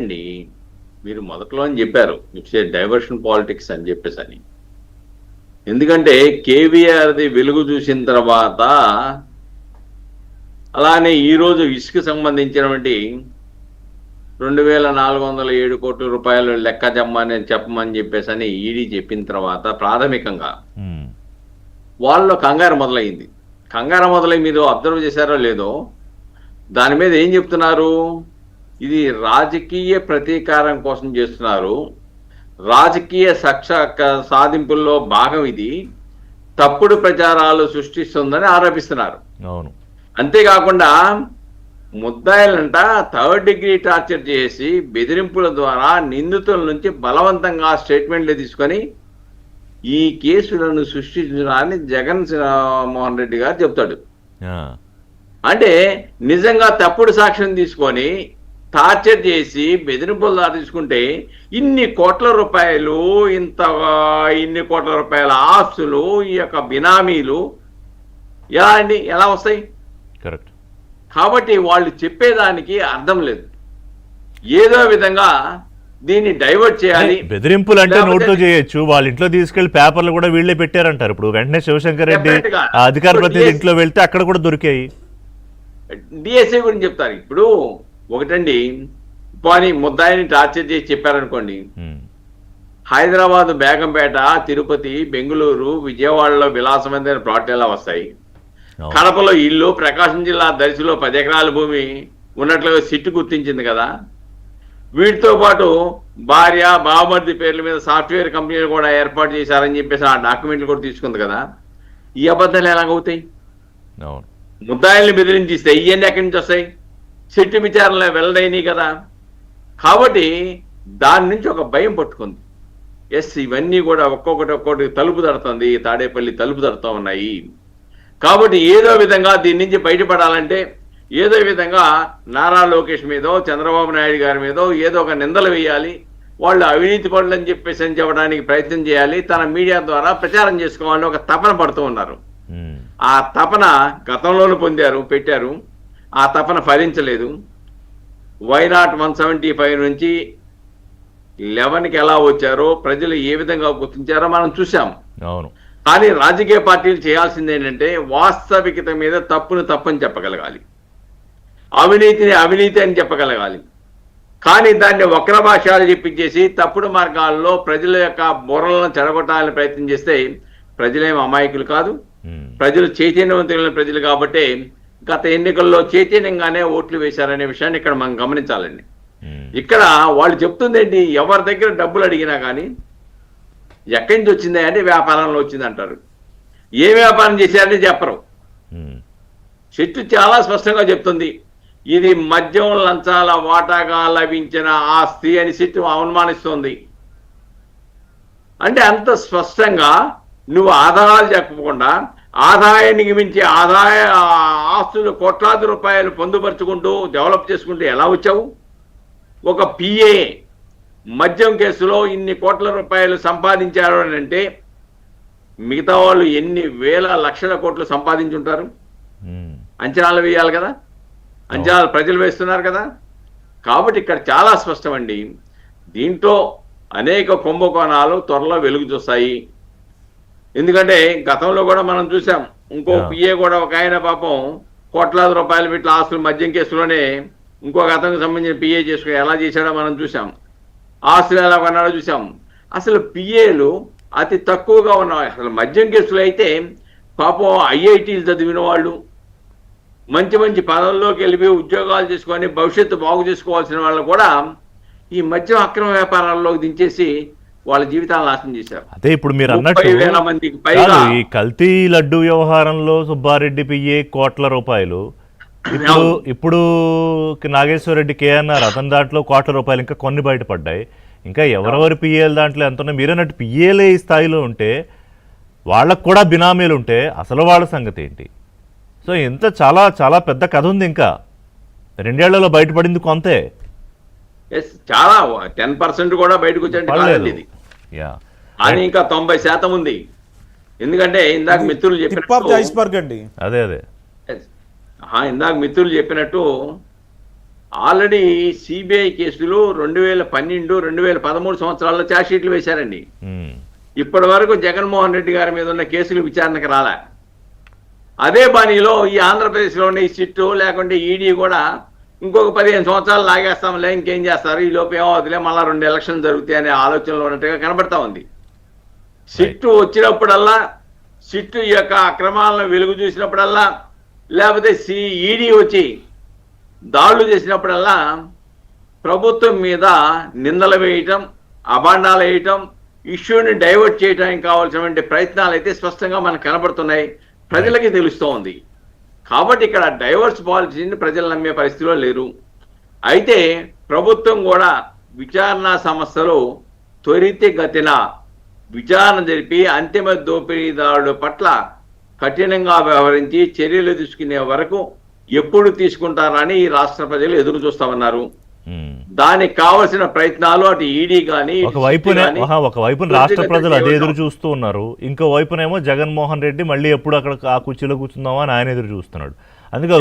అండి మీరు మొదట్లో అని చెప్పారు ఇట్స్ ఏ డైవర్షన్ పాలిటిక్స్ అని చెప్పేసి అని. ఎందుకంటే కేవీఆర్ది వెలుగు చూసిన తర్వాత అలానే ఈరోజు ఇసుకు సంబంధించినటువంటి 2407 కోట్ల రూపాయలు లెక్క చెప్పమని చెప్పేసి అని ఈడీ చెప్పిన తర్వాత ప్రాథమికంగా వాళ్ళలో కంగారు మొదలైంది. కంగారు మొదలై మీరు అబ్జర్వ్ చేశారో లేదో, దాని మీద ఏం చెప్తున్నారు, ఇది రాజకీయ ప్రతీకారం కోసం చేస్తున్నారు, రాజకీయ సాధింపుల్లో భాగం, ఇది తప్పుడు ప్రచారాలు సృష్టిస్తుందని ఆరోపిస్తున్నారు. అవును. అంతేకాకుండా ముద్దాయిలంట థర్డ్ డిగ్రీ టార్చర్ చేసి బెదిరింపుల ద్వారా నిందితుల నుంచి బలవంతంగా స్టేట్మెంట్లు తీసుకొని ఈ కేసులను సృష్టించడాన్ని జగన్ మోహన్ రెడ్డి గారు చెప్తాడు. అంటే నిజంగా తప్పుడు సాక్ష్యం తీసుకొని టార్చర్ చేసి బెదిరింపులు ద్వారా తీసుకుంటే ఇన్ని కోట్ల రూపాయలు, ఇన్ని కోట్ల రూపాయల ఆస్తులు, ఈ యొక్క బినామీలు ఎలా అండి, ఎలా వస్తాయి? కరెక్ట్. కాబట్టి వాళ్ళు చెప్పేదానికి అర్థం లేదు. ఏదో విధంగా దీన్ని డైవర్ట్ చేయాలి. బెదిరింపులు అంటే నోట్లో చేయొచ్చు, వాళ్ళ ఇంట్లో తీసుకెళ్లి పేపర్లు కూడా వీళ్ళే పెట్టారంటారు. ఇప్పుడు వెంటనే శివశంకర్ రెడ్డి అధికార ప్రతినిధి ఇంట్లో వెళ్తే అక్కడ కూడా దొరికాయి. డిఎస్ఏ గురించి చెప్తారు. ఇప్పుడు ఒకటండి, పోనీ ముద్దాయిని టార్చర్ చేసి చెప్పారనుకోండి, హైదరాబాద్, బేగంపేట, తిరుపతి, బెంగళూరు, విజయవాడలో విలాసవంతమైన ప్లాట్లు ఎలా వస్తాయి? కడపలో ఇల్లు, ప్రకాశం జిల్లా దర్శిలో 10 ఎకరాల భూమి ఉన్నట్లుగా సిట్టు గుర్తించింది కదా. వీటితో పాటు భార్య, బావమర్ది పేర్ల మీద సాఫ్ట్వేర్ కంపెనీలు కూడా ఏర్పాటు చేశారని చెప్పేసి ఆ డాక్యుమెంట్లు కూడా తీసుకుంది కదా. ఈ అబద్ధాలు ఎలాగవుతాయి? ముద్దాయిల్ని బెదిరించిస్తే ఇవన్నీ ఎక్కడి నుంచి వస్తాయి? సిట్టు విచారణలో వెల్లడైనవి కదా. కాబట్టి దాని నుంచి ఒక భయం పట్టుకుంది. ఎస్, ఇవన్నీ కూడా ఒక్కొక్కటి తలుపు తడుతుంది, తాడేపల్లి తలుపు తడుతూ ఉన్నాయి. కాబట్టి ఏదో విధంగా దీని నుంచి బయటపడాలంటే ఏదో విధంగా నారా లోకేష్ మీదో, చంద్రబాబు నాయుడు గారి మీదో ఏదో ఒక నిందలు వేయాలి, వాళ్ళు అవినీతి పనులు అని చెప్పేసి చెప్పడానికి ప్రయత్నం చేయాలి, తన మీడియా ద్వారా ప్రచారం చేసుకోవాలని ఒక తపన పడుతూ ఉన్నారు. ఆ తపన గతంలోనూ పెట్టారు. ఆ తపన ఫలించలేదు. వైనాట్ 175 నుంచి 11కి ఎలా వచ్చారో, ప్రజలు ఏ విధంగా గుర్తించారో మనం చూసాం. అవును. కానీ రాజకీయ పార్టీలు చేయాల్సింది ఏంటంటే వాస్తవికత మీద తప్పును తప్పని చెప్పగలగాలి, అవినీతిని అవినీతి అని చెప్పగలగాలి. కానీ దాన్ని వక్ర భాషలు చెప్పించేసి తప్పుడు మార్గాల్లో ప్రజల యొక్క బుర్రలను చెడగొట్టాలని ప్రయత్నం చేస్తే ప్రజలేం అమాయకులు కాదు, ప్రజలు చైతన్యవంతులైన ప్రజలు. కాబట్టి గత ఎన్నికల్లో చైతన్యంగానే ఓట్లు వేశారనే విషయాన్ని ఇక్కడ మనం గమనించాలండి. ఇక్కడ వాళ్ళు చెప్తుంది ఏంటి, ఎవరి దగ్గర డబ్బులు అడిగినా కానీ ఎక్కడి నుంచి వచ్చింది అంటే వ్యాపారంలో వచ్చింది అంటారు. ఏ వ్యాపారం చేశారని చెప్పరు. చెట్టు చాలా స్పష్టంగా చెప్తుంది, ఇది మద్యం లంచాల వాటాగా లభించిన ఆస్తి అని చెట్టు అవమానిస్తుంది. అంటే అంత స్పష్టంగా నువ్వు ఆధారాలు చెప్పకుండా ఆదాయానికి మించి ఆస్తులు కోట్లాది రూపాయలు పొందుపరుచుకుంటూ డెవలప్ చేసుకుంటూ ఎలా వచ్చావు? ఒక పిఏ మద్యం కేసులో ఇన్ని కోట్ల రూపాయలు సంపాదించారు అని అంటే మిగతా వాళ్ళు ఎన్ని వేల లక్షల కోట్లు సంపాదించుంటారు? అంచనాలు వేయాలి కదా, అంచనాలు ప్రజలు వేస్తున్నారు కదా. కాబట్టి ఇక్కడ చాలా స్పష్టం అండి. దీంట్లో అనేక కుంభకోణాలు త్వరలో వెలుగు చూస్తాయి. ఎందుకంటే గతంలో కూడా మనం చూసాం, ఇంకో పిఏ కూడా ఒక ఆయన పాపం కోట్లాది రూపాయలు వీటి ఆస్తులు మద్యం కేసులోనే ఇంకొక అతనికి సంబంధించిన పిఏ చేసుకుని ఎలా చేశాడో మనం చూసాం. ఆస్తులు ఎలా కొన్నాడో చూసాం. అసలు పిఏలు అతి తక్కువగా ఉన్నాయి. అసలు మద్యం కేసులు అయితే పాపం ఐఐటీలు చదివిన వాళ్ళు, మంచి మంచి పదవుల్లోకి వెళ్ళిపోయి ఉద్యోగాలు చేసుకొని భవిష్యత్తు బాగు చేసుకోవాల్సిన వాళ్ళు కూడా ఈ మద్యం అక్రమ వ్యాపారాల్లోకి దించేసి వాళ్ళ జీవితాలను నాశనం చేశారు. అదే ఇప్పుడు మీరు అన్నట్టు ఈ కల్తీ లడ్డు వ్యవహారంలో సుబ్బారెడ్డి పిఏ కోట్ల రూపాయలు, ఇప్పుడు నాగేశ్వర రెడ్డి కేఎన్ఆర్ అతని దాంట్లో కోట్ల రూపాయలు ఇంకా కొన్ని బయటపడ్డాయి. ఇంకా ఎవరెవరి పిఏల దాంట్లో ఎంత ఉన్నాయి? మీరన్నట్టు పిఏలే ఈ స్థాయిలో ఉంటే, వాళ్ళకు కూడా బినామీలు ఉంటే అసలు వాళ్ళ సంగతి ఏంటి? సో ఇంత చాలా చాలా పెద్ద కథ ఉంది. ఇంకా 2 ఏళ్లలో బయటపడింది కొంతే, చాలా 10% కూడా బయటకు వచ్చేది. కానీ ఇంకా 90% ఉంది. ఎందుకంటే ఇందాక మిత్రులు చెప్పినట్టు అదే ఇందాక మిత్రులు చెప్పినట్టు ఆల్రెడీ సిబిఐ కేసులు 2012, 2013 సంవత్సరాల్లో ఛార్జ్ షీట్లు వేశారండి. ఉమ్, ఇప్పటి వరకు జగన్మోహన్ రెడ్డి గారి మీద ఉన్న కేసులు విచారణకు రాలే. అదే బాణీలో ఈ ఆంధ్రప్రదేశ్లోని సిట్టు లేకుంటే ఈడీ కూడా ఇంకొక 15 సంవత్సరాలు లాగేస్తాంలే, ఇంకేం చేస్తారు, ఈ లోపు ఏమవుతులే, మళ్ళా 2 ఎలక్షన్లు జరుగుతాయి అనే ఆలోచనలో ఉన్నట్టుగా కనబడతా ఉంది. సిట్టు వచ్చినప్పుడల్లా, సిట్టు యొక్క అక్రమాలను వెలుగు చూసినప్పుడల్లా, లేకపోతే ఈడీ వచ్చి దాడులు చేసినప్పుడల్లా ప్రభుత్వం మీద నిందలు వేయటం, అభాండాలు వేయటం, ఇష్యూని డైవర్ట్ చేయడానికి కావాల్సినటువంటి ప్రయత్నాలు అయితే స్పష్టంగా మనకు కనబడుతున్నాయి, ప్రజలకి తెలుస్తూ ఉంది. కాబట్టి ఇక్కడ డైవర్స్ పాలసీని ప్రజలు నమ్మే పరిస్థితిలో లేరు. అయితే ప్రభుత్వం కూడా విచారణ సంస్థలు త్వరితగతిన విచారణ జరిపి అంతిమ దోపిడీదారుల పట్ల కఠినంగా వ్యవహరించి చర్యలు తీసుకునే వరకు ఎప్పుడు తీసుకుంటారని ఈ రాష్ట్ర ప్రజలు ఎదురు చూస్తామన్నారు. ఉమ్. దానికి కావలసిన ప్రయత్నాలు అటు ఈడీ కానీ ఒకవైపున రాష్ట్ర ప్రజలు అదే ఎదురు చూస్తూ ఉన్నారు, ఇంకో వైపునేమో జగన్మోహన్ రెడ్డి మళ్ళీ ఎప్పుడు అక్కడ ఆ కుర్చీలో కూర్చుందామా అని ఆయన ఎదురు చూస్తున్నాడు. అందుకే